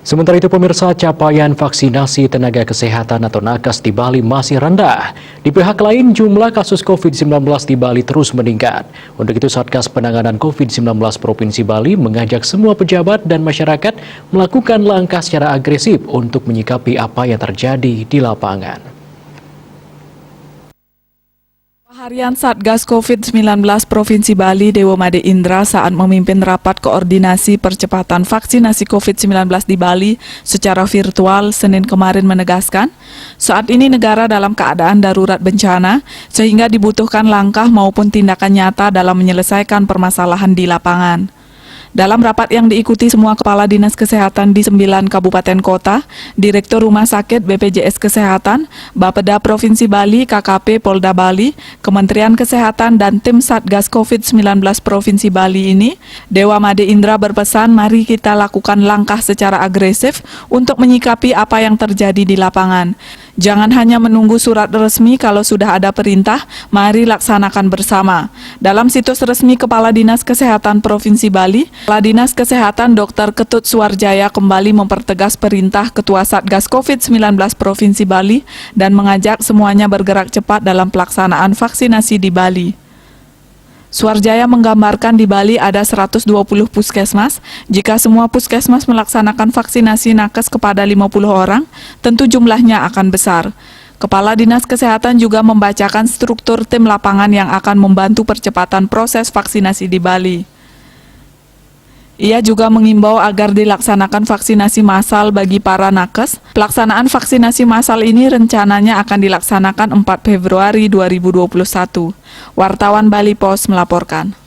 Sementara itu pemirsa, capaian vaksinasi tenaga kesehatan atau nakes di Bali masih rendah. Di pihak lain, jumlah kasus COVID-19 di Bali terus meningkat. Untuk itu Satgas Penanganan COVID-19 Provinsi Bali mengajak semua pejabat dan masyarakat melakukan langkah secara agresif untuk menyikapi apa yang terjadi di lapangan. Harian Satgas COVID-19 Provinsi Bali, Dewo Made Indra, saat memimpin rapat koordinasi percepatan vaksinasi COVID-19 di Bali secara virtual Senin kemarin menegaskan, saat ini negara dalam keadaan darurat bencana, sehingga dibutuhkan langkah maupun tindakan nyata dalam menyelesaikan permasalahan di lapangan. Dalam rapat yang diikuti semua Kepala Dinas Kesehatan di 9 Kabupaten Kota, Direktur Rumah Sakit BPJS Kesehatan, Bapeda Provinsi Bali, KKP Polda Bali, Kementerian Kesehatan, dan tim Satgas COVID-19 Provinsi Bali ini, Dewa Made Indra berpesan mari kita lakukan langkah secara agresif untuk menyikapi apa yang terjadi di lapangan. Jangan hanya menunggu surat resmi, kalau sudah ada perintah, mari laksanakan bersama. Dalam situs resmi Kepala Dinas Kesehatan Provinsi Bali, Kepala Dinas Kesehatan Dr. Ketut Suarjaya kembali mempertegas perintah Ketua Satgas COVID-19 Provinsi Bali dan mengajak semuanya bergerak cepat dalam pelaksanaan vaksinasi di Bali. Suarjaya menggambarkan di Bali ada 120 puskesmas. Jika semua puskesmas melaksanakan vaksinasi nakes kepada 50 orang, tentu jumlahnya akan besar. Kepala Dinas Kesehatan juga membacakan struktur tim lapangan yang akan membantu percepatan proses vaksinasi di Bali. Ia juga mengimbau agar dilaksanakan vaksinasi massal bagi para nakes. Pelaksanaan vaksinasi massal ini rencananya akan dilaksanakan 4 Februari 2021. Wartawan Bali Pos melaporkan.